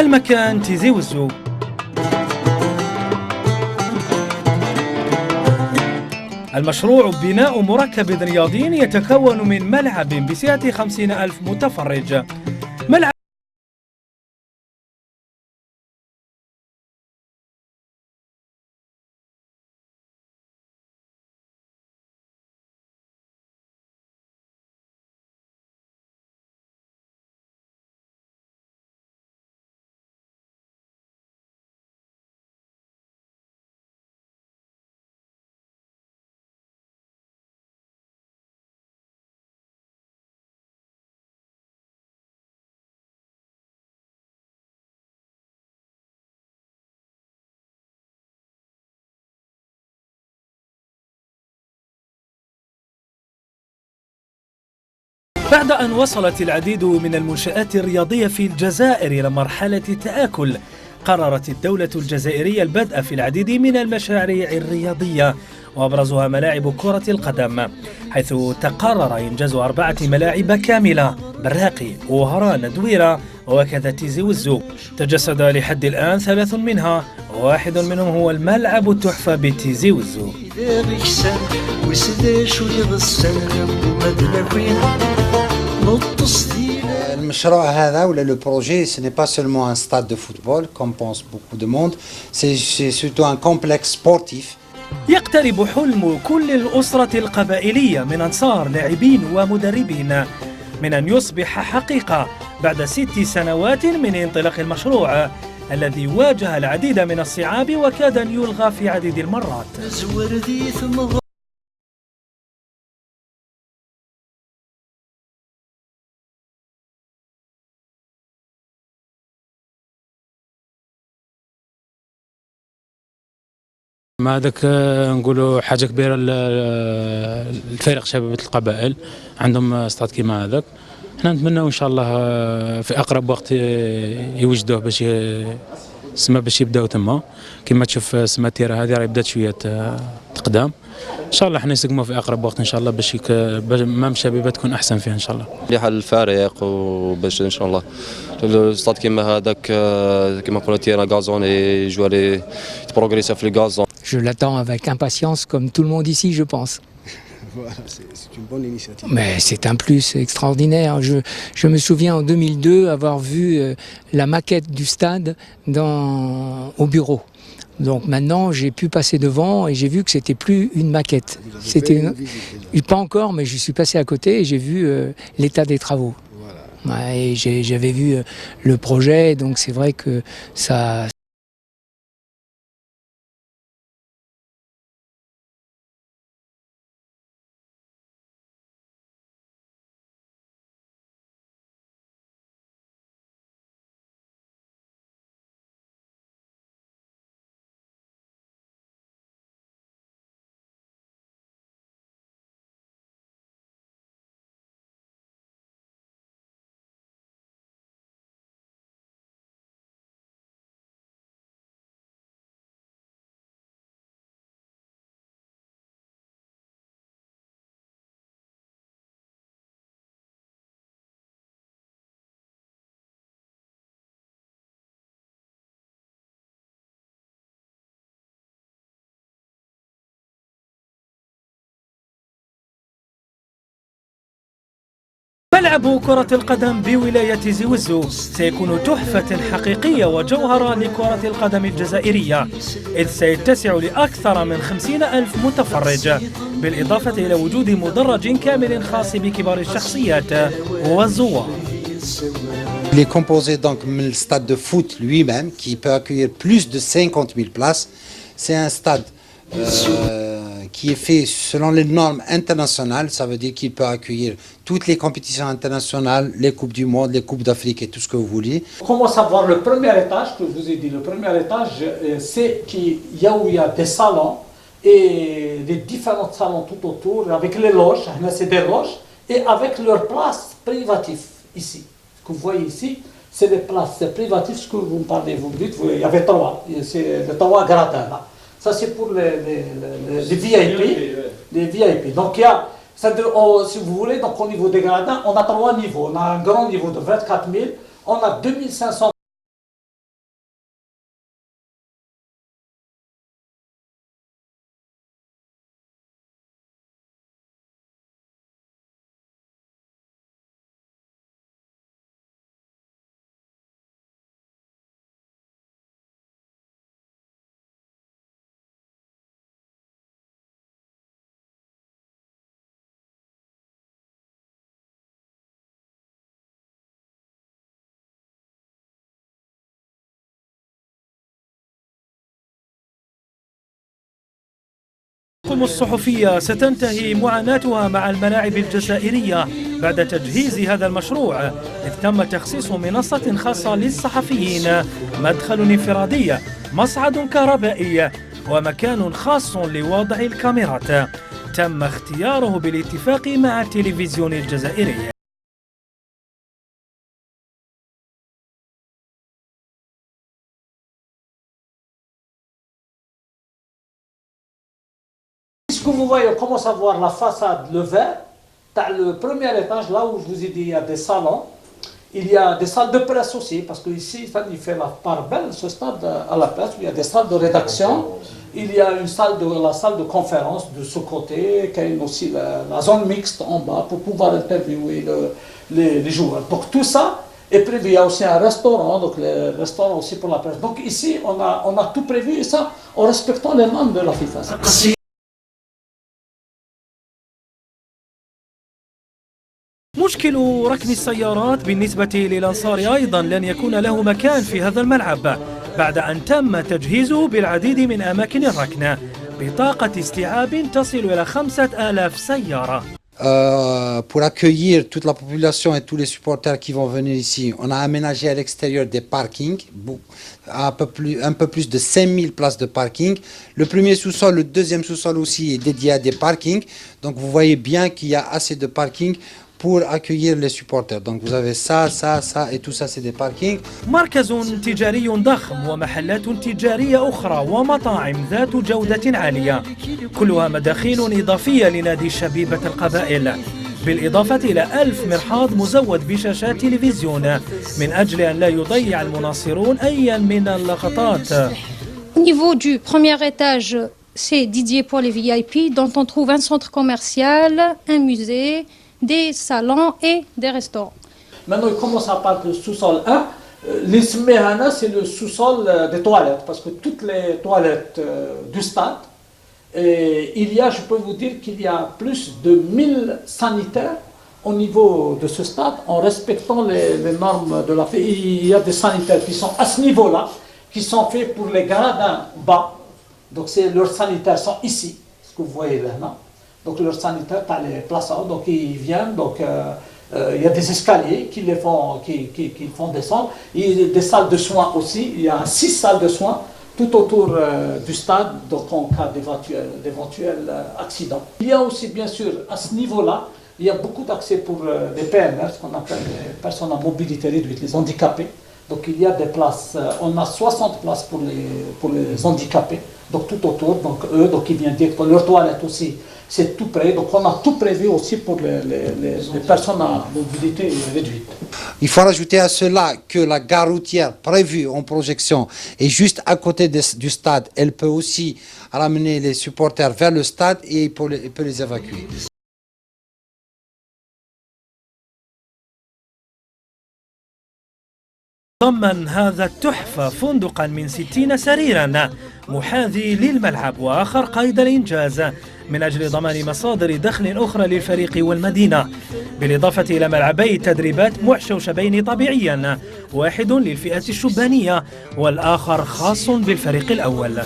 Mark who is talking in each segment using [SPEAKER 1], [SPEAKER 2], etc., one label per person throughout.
[SPEAKER 1] المكان تيزي وزو. المشروع بناء مركب رياضي يتكون من ملعب بسعة 50,000 متفرج. ملعب بعد أن وصلت العديد من المنشآت الرياضية في الجزائر إلى مرحلة التآكل، قررت الدولة الجزائرية البدء في العديد من المشاريع الرياضية، وأبرزها ملاعب كرة القدم، حيث تقرر إنجاز 4 ملاعب كاملة: براقي، وهران، دويرة، وكذا تيزي وزو. تجسد لحد الآن 3 منها، واحد منهم هو الملعب التحفة بتيزي وزو.
[SPEAKER 2] المشروع هذا ولا لو بروجي ce n'est pas seulement un stade de football comme pense beaucoup de monde, c'est surtout un complexe sportif.
[SPEAKER 1] يقترب حلم كل الأسرة القبائلية من أنصار لاعبين ومدربين من أن يصبح حقيقة بعد 6 سنوات من انطلاق المشروع الذي واجه العديد من الصعاب وكاد أن يلغى في عديد المرات.
[SPEAKER 3] ما هذاك نقولوا حاجه كبيره لفريق شباب القبائل عندهم استاد كيما هذاك. حنا نتمناو ان شاء الله في اقرب وقت يوجدوه باش يبداو تما. كما تشوف السماتيره هذه راهي بدات شويه تقدام. ان شاء الله حنا نسقموا في اقرب وقت ان شاء الله باش مام الشبيبه تكون احسن فيها ان شاء الله.
[SPEAKER 4] مليحه للفريق وباش ان شاء الله الاستاد كيما هذاك كيما قلنا تيرا غازون اي جواري تبروغريسا في الغازون.
[SPEAKER 5] Je l'attends avec impatience, comme tout le monde ici, je pense.
[SPEAKER 6] Voilà, c'est une bonne initiative.
[SPEAKER 5] Mais c'est un plus extraordinaire. Je me souviens en 2002 avoir vu la maquette du stade au bureau. Donc maintenant, j'ai pu passer devant et j'ai vu que c'était plus une maquette. Pas encore, mais je suis passé à côté et j'ai vu l'état des travaux. Voilà. Et j'avais vu le projet, donc c'est vrai que ça.
[SPEAKER 1] ملعب كرة القدم بولاية تيزي وزو سيكون تحفة حقيقية وجوهرة لكرة القدم الجزائرية، إذ سيتسع لأكثر من 50,000 متفرج، بالإضافة إلى وجود مدرج كامل خاص بكبار الشخصيات والزوار.
[SPEAKER 2] Il est composé donc du stade de foot lui-même qui peut accueillir plus de 50 000 places. C'est un stade qui est fait selon les normes internationales, ça veut dire qu'il peut accueillir toutes les compétitions internationales, les Coupes du Monde, les Coupes d'Afrique et tout ce que vous voulez.
[SPEAKER 7] On commence à voir le premier étage, que je vous ai dit, le premier étage, c'est où il y a des salons et des différents salons tout autour, avec les loges, c'est des loges, et avec leurs places privatives ici. Ce que vous voyez ici, c'est des places privatives, ce que vous me parlez, vous me dites, il y avait 3, c'est les 3 gradins là. Ça c'est pour les VIP, les VIP. Donc il y a, si vous voulez, donc au niveau des gradins, on a 3 niveaux. On a un grand niveau de 24 000, on a 2500
[SPEAKER 1] القم الصحفية ستنتهي معاناتها مع الملاعب الجزائرية بعد تجهيز هذا المشروع، إذ تم تخصيص منصة خاصة للصحفيين، مدخل انفرادي، مصعد كهربائي ومكان خاص لوضع الكاميرات. تم اختياره بالاتفاق مع التلفزيون الجزائري.
[SPEAKER 7] Puisque vous voyez, on commence à voir la façade, le verre. Le premier étage, là où je vous ai dit, il y a des salons. Il y a des salles de presse aussi, parce qu'ici, il fait la part belle, ce stade à la presse. Il y a des salles de rédaction. Il y a la salle de conférence de ce côté, qui a aussi la zone mixte en bas pour pouvoir interviewer les joueurs. Donc tout ça est prévu. Il y a aussi un restaurant, donc le restaurant aussi pour la presse. Donc ici, on a tout prévu, et ça en respectant les normes de la FIFA.
[SPEAKER 1] مشكل ركن السيارات بالنسبة للأنصار أيضا لن يكون له مكان في هذا الملعب بعد أن تم تجهيزه بالعديد من أماكن الركن بطاقة استيعاب تصل إلى 5000 سيارة.
[SPEAKER 2] Pour accueillir toute la population et tous les supporters qui vont venir ici, on a aménagé à l'extérieur des parkings, un peu plus de 5000 places de parking. Le premier sous-sol, le deuxième sous-sol aussi est dédié à des parkings. Donc vous voyez bien qu'il y a assez de parking pour accueillir les supporters. Donc vous avez ça et tout ça c'est des parkings.
[SPEAKER 1] مركز تجاري ضخم ومحلات تجارية أخرى ومطاعم ذات جودة عالية، كلها مداخيل إضافية لنادي شبيبة القبائل، بالإضافة إلى 1000 مرحاض مزود بشاشات تلفزيون من أجل أن لا يضيع المناصرون أي من اللقطات.
[SPEAKER 8] Au niveau du premier étage, c'est dédié pour les VIP, dont on trouve un centre commercial, un musée, des salons et des restaurants.
[SPEAKER 7] Maintenant, il commence à parler du sous-sol 1. L'Ismehana, c'est le sous-sol des toilettes, parce que toutes les toilettes du stade, il y a, je peux vous dire qu'il y a plus de 1000 sanitaires au niveau de ce stade, en respectant les normes de la FIFA. Il y a des sanitaires qui sont à ce niveau-là, qui sont faits pour les gradins bas. Donc leurs sanitaires sont ici, ce que vous voyez là. Non? Donc leurs sanitaires, tu as les plaçants, donc ils viennent, donc il y a des escaliers qui font descendre. Il y a des salles de soins aussi, il y a 6 salles de soins tout autour du stade, donc en cas d'éventuels accidents. Il y a aussi bien sûr à ce niveau-là, il y a beaucoup d'accès pour les PMR, ce qu'on appelle les personnes à mobilité réduite, les handicapés. Donc il y a des places, on a 60 places pour les handicapés, donc tout autour, donc eux, donc ils viennent dire que leurs toilettes aussi, c'est tout près, donc on a tout prévu aussi pour les personnes à mobilité réduite.
[SPEAKER 2] Il faut rajouter à cela que la gare routière prévue en projection est juste à côté du stade. Elle peut aussi ramener les supporters vers le stade et peut les évacuer.
[SPEAKER 1] ضمن هذا التحفة فندقا من 60 سريرا محاذي للملعب وآخر قيد الإنجاز من أجل ضمان مصادر دخل أخرى للفريق والمدينة، بالإضافة إلى ملعبي تدريبات محشوشبين طبيعيا، واحد للفئة الشبانية والآخر خاص بالفريق الأول.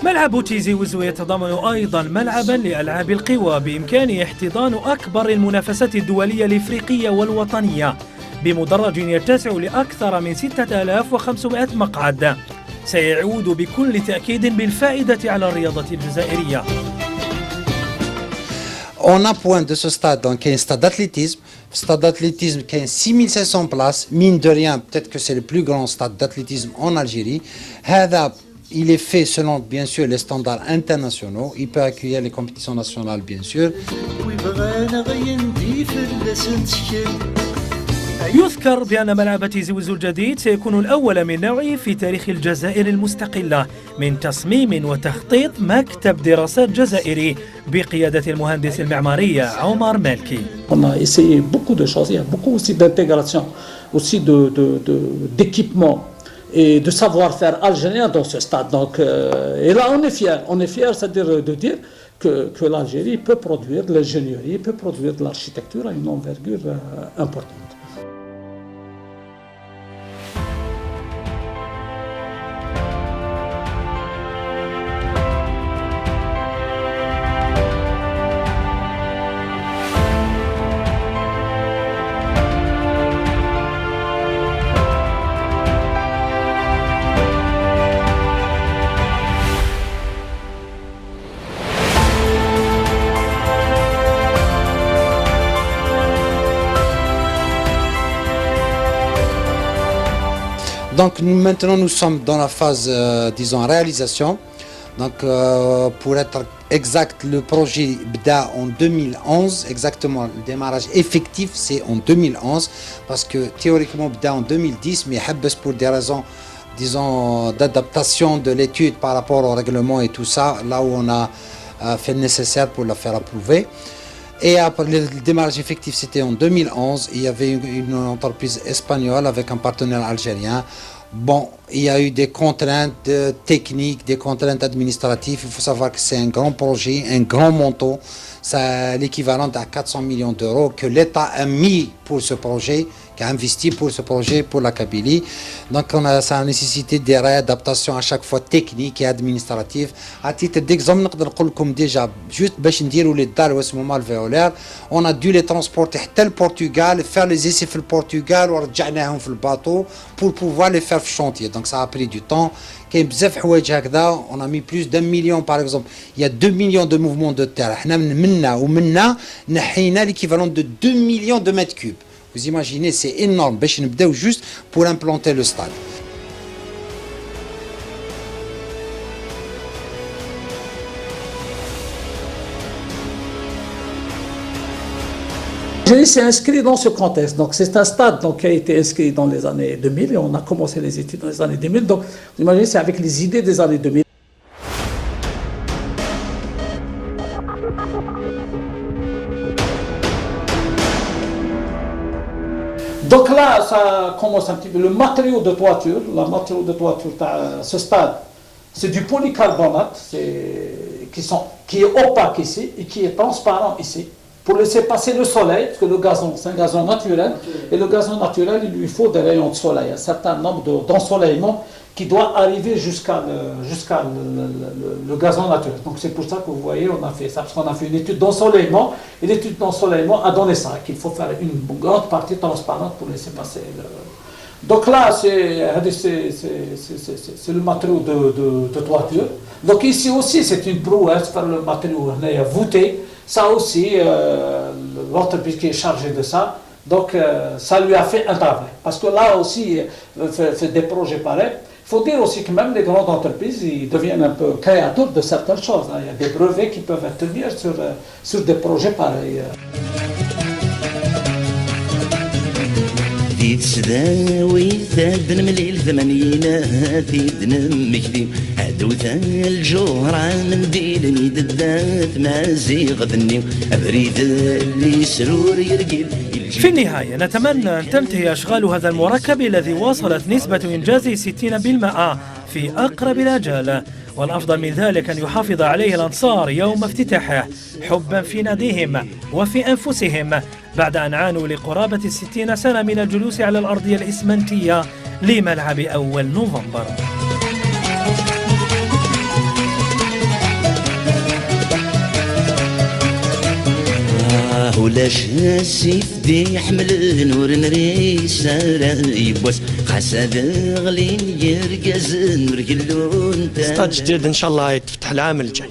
[SPEAKER 1] ملعب تيزي وزو يتضمن أيضا ملعبا لألعاب القوى بإمكانه احتضان أكبر المنافسات الدولية الإفريقية والوطنية بمدرج يتسع لأكثر من 6500 مقعد، سيعود بكل تأكيد بالفائدة على الرياضة الجزائرية.
[SPEAKER 2] On appointe de ce stade donc un stade d'athlétisme. Stade d'athlétisme qui a 6500 places. Mine de rien, peut-être que c'est le plus grand stade d'athlétisme en Algérie. Il est fait selon bien sûr les standards internationaux. Il peut accueillir les compétitions nationales bien sûr.
[SPEAKER 1] يذكر بأن ملعب تيزي وزو الجديد سيكون الأول من نوعه في تاريخ الجزائر المستقلة من تصميم وتخطيط مكتب دراسات جزائري بقيادة المهندس المعماري عمر مالكي.
[SPEAKER 7] On a essayé beaucoup de choses, il y a beaucoup aussi d'intégration, aussi d'équipements et de savoir-faire algérien dans ce stade. Donc, et là, on est fier, c'est-à-dire de dire que l'Algérie peut produire de l'ingénierie, peut produire de l'architecture à une envergure importante.
[SPEAKER 2] Donc maintenant nous sommes dans la phase, disons, réalisation. Donc pour être exact, le projet BDA en 2011, exactement, le démarrage effectif c'est en 2011, parce que théoriquement BDA en 2010, mais pour des raisons, disons, d'adaptation de l'étude par rapport au règlement et tout ça, là où on a fait le nécessaire pour la faire approuver. Et après, le démarrage effectif, c'était en 2011. Il y avait une entreprise espagnole avec un partenaire algérien. Bon, il y a eu des contraintes techniques, des contraintes administratives. Il faut savoir que c'est un grand projet, un grand montant. C'est l'équivalent à 400 millions d'euros que l'État a mis pour ce projet, qui a investi pour ce projet, pour la Kabylie. Donc ça a nécessité des réadaptations à chaque fois techniques et administratives. À titre d'exemple, déjà, juste on a dû les transporter à le Portugal, faire les essais dans le Portugal, ou le bateau pour pouvoir les faire au chantier. Donc ça a pris du temps. On a mis plus d'1 million par exemple. Il y a 2 millions de mouvements de terre. On a l'équivalent de 2 millions de mètres cubes. Vous imaginez, c'est énorme. Juste pour implanter le stade.
[SPEAKER 7] L'Algérie s'est inscrit dans ce contexte. Donc c'est un stade qui a été inscrit dans les années 2000 et on a commencé les études dans les années 2000. Donc vous imaginez, c'est avec les idées des années 2000. Donc là, ça commence un petit peu. Le matériau de toiture, de ce stade, c'est du polycarbonate qui est opaque ici et qui est transparent ici, pour laisser passer le soleil, parce que le gazon, c'est un gazon naturel, et le gazon naturel, il lui faut des rayons de soleil, un certain nombre d'ensoleillements qui doit arriver jusqu'à le gazon naturel. Donc c'est pour ça que vous voyez, on a fait ça, parce qu'on a fait une étude d'ensoleillement, et l'étude d'ensoleillement a donné ça, qu'il faut faire une grande partie transparente pour laisser passer le... Donc là, c'est le matériau de toiture. Donc ici aussi, c'est une prouesse par le matériau voûté. Ça aussi, l'entreprise qui est chargée de ça, donc ça lui a fait un travail. Parce que là aussi, fait des projets pareils. Il faut dire aussi que même les grandes entreprises, ils deviennent un peu créateurs de certaines choses. Il y a des brevets qui peuvent intervenir sur des projets pareils.
[SPEAKER 9] دي تسداوي ثاد مليل ثمانينات يدنم مكذي عدوثا الجورة من ديل نيد الذات ما زيغ ذني أبريد اللي سرور يرقل.
[SPEAKER 1] في النهاية نتمنى أن تنتهي أشغال هذا المركب الذي وصلت نسبة إنجاز 60% في أقرب الآجال، والأفضل من ذلك أن يحافظ عليه الأنصار يوم افتتاحه حبا في ناديهم وفي أنفسهم، بعد أن عانوا لقرابة 60 سنة من الجلوس على الأرضية الإسمنتية لملعب أول نوفمبر.
[SPEAKER 9] ولاش السيف دي يحمل نور نريس يبوس خساد غلين يرقز نور قلون.
[SPEAKER 10] استاد جديد ان شاء الله يتفتح العام الجاي.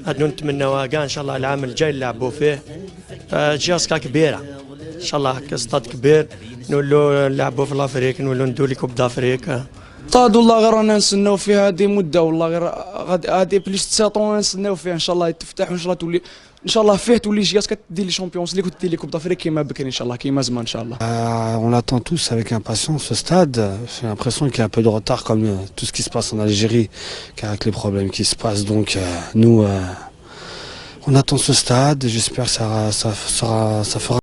[SPEAKER 10] هاد نتمنى واقع ان شاء الله العام الجاي نلعبوا فيه. جاسكا كبيره ان شاء الله، استاد كبير نولوا نلعبوا في الافريق، نولوا ندوا لي كوب دافريك.
[SPEAKER 6] استاد والله غير رانا نستناو فيه هذه مده، والله غير هذه بليس 9 طون نستناو فيه ان شاء الله يتفتح، وان شاء الله تولي ان شاء الله فيه تولي جياس كدير لي شامبيونز ليغ وتدير لي كوب دافريك كيما بكري ان شاء الله، كيما زمان ان شاء الله.
[SPEAKER 11] On l'attend tous avec impatience ce stade. J'ai l'impression qu'il y a un peu de retard comme tout ce qui se passe en Algérie, avec les problèmes qui se passent. Donc nous on attend ce stade. J'espère que ça fera